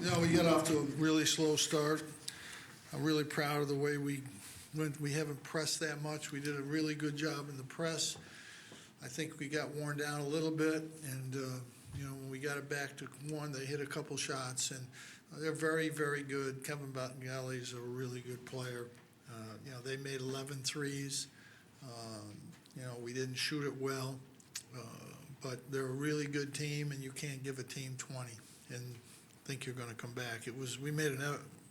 No, we got off to a really slow start. I'm really proud of the way we went. We haven't pressed that much. We did a really good job in the press. I think we got worn down a little bit, and when we got it back to one, they hit a couple shots, and they're very, very good. Kevin Battinelli is a really good player. They made 11 threes. We didn't shoot it well, but they're a really good team, and you can't give a team 20 and think you're going to come back. We made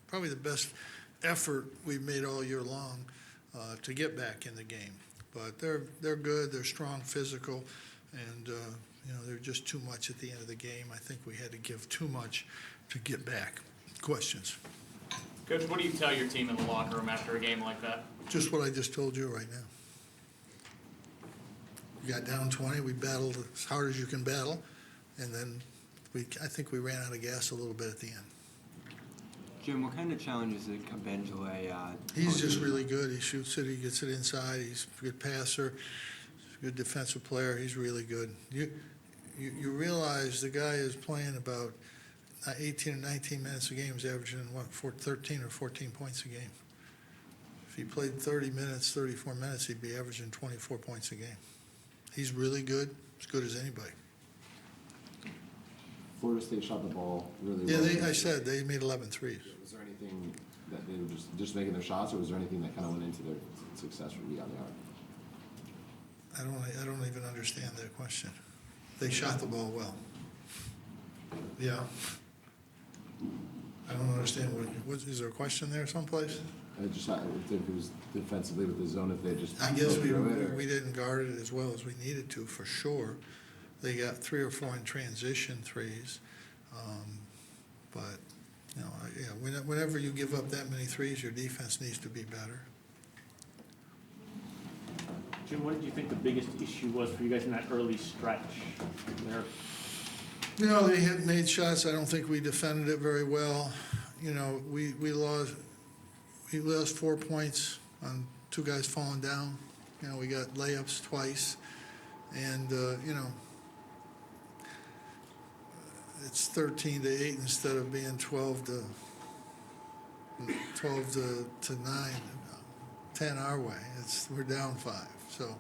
probably the best effort we've made all year long to get back in the game. But they're good. They're strong, physical, and they're just too much at the end of the game. I think we had to give too much to get back. Questions? Coach, what do you tell your team in the locker room after a game like that? Just what I just told you right now. We got down 20. We battled as hard as you can battle, and then I think we ran out of gas a little bit at the end. Jim, what kind of challenges did Kabengele? He's just really good. He shoots it. He gets it inside. He's a good passer. He's a good defensive player. He's really good. You realize the guy is playing about 18 or 19 minutes a game. He's averaging, 13 or 14 points a game. If he played 30 minutes, 34 minutes, he'd be averaging 24 points a game. He's really good, as good as anybody. Florida State shot the ball really well. Yeah, I said they made 11 threes. Was there anything that they were just making their shots, or was there anything that kind of went into their success from beyond the arc? I don't even understand that question. They shot the ball well. Yeah. I don't understand is there a question there someplace? I just if it was defensively with the zone, if they just I guess we didn't guard it as well as we needed to, for sure. They got 3 or 4 in transition threes, but whenever you give up that many threes, your defense needs to be better. Jim, what did you think the biggest issue was for you guys in that early stretch there? They had made shots. I don't think we defended it very well. We lost 4 points on 2 guys falling down. We got layups twice, and it's 13-8 instead of being 12 to 9, 10 our way. We're down 5. So,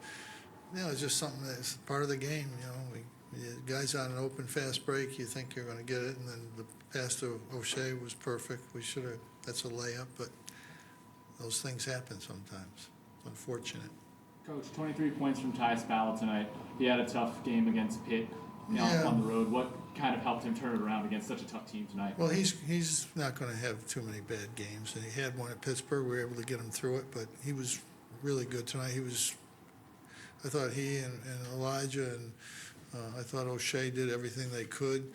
it's just something that's part of the game. Guys on an open fast break, you think you're going to get it, and then the pass to O'Shea was perfect. That's a layup, but those things happen sometimes. It's unfortunate. Coach, 23 points from Ty Spalla tonight. He had a tough game against Pitt on the road. What kind of helped him turn it around against such a tough team tonight? Well, he's not going to have too many bad games. And he had one at Pittsburgh. We were able to get him through it, but he was really good tonight. I thought he and Elijah and I thought O'Shea did everything they could.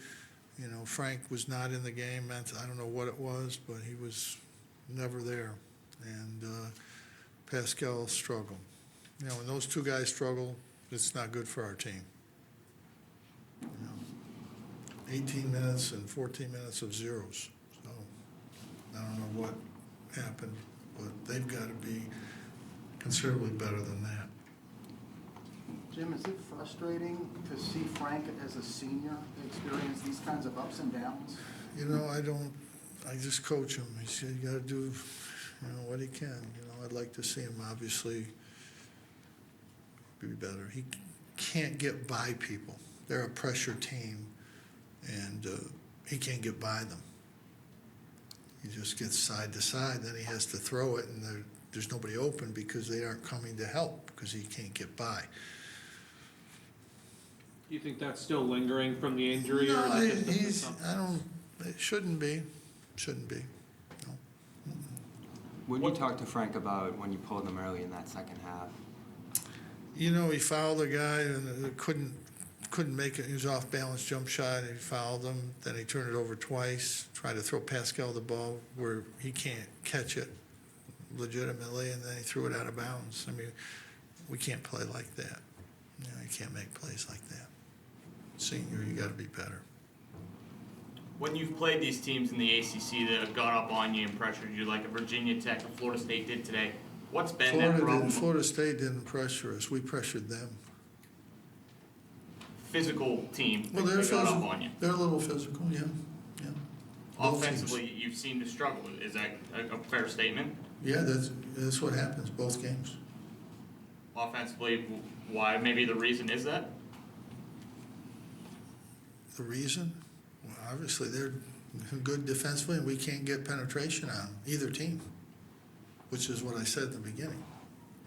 Frank was not in the game. I don't know what it was, but he was never there. And Pascal struggled. When those 2 guys struggle, it's not good for our team. 18 minutes and 14 minutes of zeros. So I don't know what happened, but they've got to be considerably better than that. Jim, is it frustrating to see Frank as a senior experience these kinds of ups and downs? I just coach him. He said, you got to do, what he can. I'd like to see him obviously be better. He can't get by people. They're a pressure team, and he can't get by them. He just gets side to side, then he has to throw it, and there's nobody open because they aren't coming to help because he can't get by. You think that's still lingering from the injury? No, or is it it shouldn't be. Shouldn't be. No. What did you talk to Frank about when you pulled him early in that second half? He fouled a guy and couldn't make it. He was off balance jump shot, and he fouled him. Then he turned it over twice, tried to throw Pascal the ball where he can't catch it legitimately, and then he threw it out of bounds. We can't play like that. You can't make plays like that. Senior, you got to be better. When you've played these teams in the ACC that have got up on you and pressured you like a Virginia Tech or Florida State did today, what's been that problem? Florida State didn't pressure us. We pressured them. Physical team Well, that got up on you. They're a little physical, yeah. Both teams. Offensively, you've seemed to struggle. Is that a fair statement? Yeah, that's what happens, both games. Offensively, why? Maybe the reason is that? The reason? Well, obviously, they're good defensively, and we can't get penetration on either team, which is what I said at the beginning.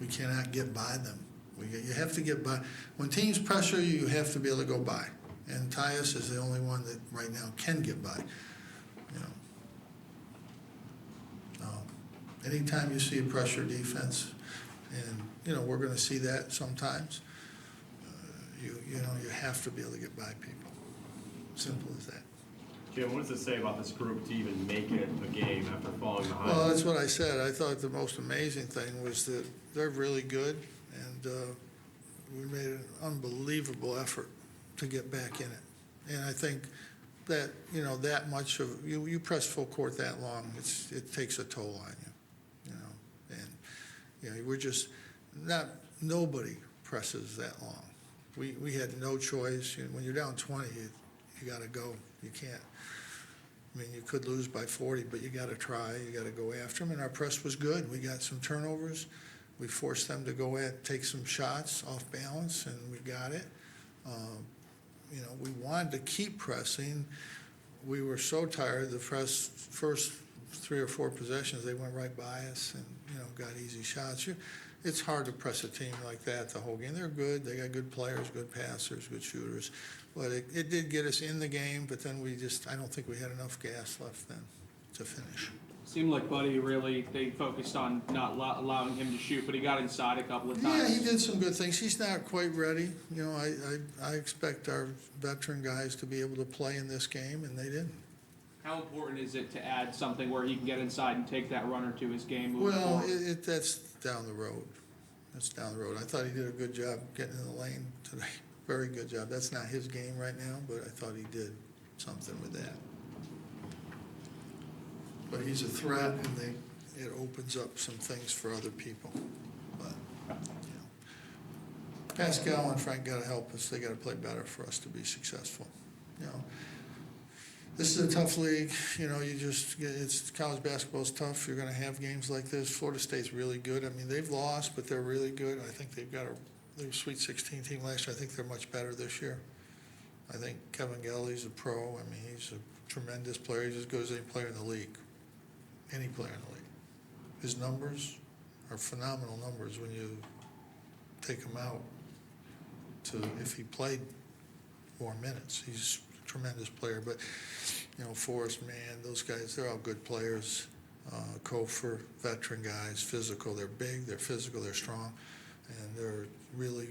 We cannot get by them. You have to get by. When teams pressure you, you have to be able to go by. And Tyus is the only one that right now can get by. You know. Anytime you see a pressure defense, and you know we're going to see that sometimes. You know you have to be able to get by people. Simple as that. Jim, what does it say about this group to even make it a game after falling behind? Well, that's what I said. I thought the most amazing thing was that they're really good, and we made an unbelievable effort to get back in it. And I think that, you know, that much of, you press full court that long, it takes a toll on you, you know. And, you know, we're just, nobody presses that long. We had no choice. When you're down 20, you got to go. You can't. I mean, you could lose by 40, but you got to try. You got to go after them. And our press was good. We got some turnovers. We forced them to take some shots off balance, and we got it. You know, we wanted to keep pressing. We were so tired. The first 3 or 4 possessions, they went right by us and, you know, got easy shots. It's hard to press a team like that the whole game. They're good. They got good players, good passers, good shooters. But it did get us in the game, but then I don't think we had enough gas left then to finish. Seemed like Buddy they focused on not allowing him to shoot, but he got inside a couple of Yeah, times. he did some good things. He's not quite ready. You know, I expect our veteran guys to be able to play in this game, and they didn't. How important is it to add something where he can get inside and take that runner to his game moving Well, forward? that's down the road. That's down the road. I thought he did a good job getting in the lane today. Very good job. That's not his game right now, but I thought he did something with that. But he's a threat, and it opens up some things for other people. But, you know, Pascal and Frank got to help us. They got to play better for us to be successful. You know, this is a tough league. You know, college basketball's tough. You're going to have games like this. Florida State's really good. I mean, they've lost, but they're really good. I think they were a Sweet 16 team last year. I think they're much better this year. I think Kevin Gelly's a pro. I mean, he's a tremendous player. He's as good as any player in the league. Any player in the league. His numbers are phenomenal numbers when you take him out if he played more minutes. He's a tremendous player. But, you know, Forrest, Mann, those guys, they're all good players. Kofor, veteran guys, physical. They're big, they're physical, they're strong, and they're really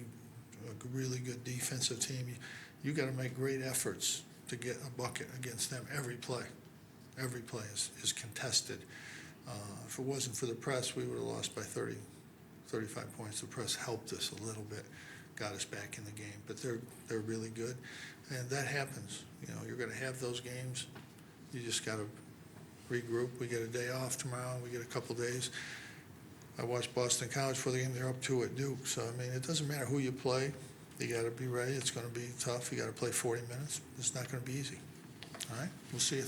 a really good defensive team. You got to make great efforts to get a bucket against them every play. Every play is contested. If it wasn't for the press, we would have lost by 30, 35 points. The press helped us a little bit, got us back in the game. But they're really good, and that happens. You know, you're going to have those games. You just got to regroup. We get a day off tomorrow. We get a couple days. I watched Boston College for the game. They're up 2 at Duke. So, I mean, it doesn't matter who you play. You got to be ready. It's going to be tough. You got to play 40 minutes. It's not going to be easy. All right? We'll see you.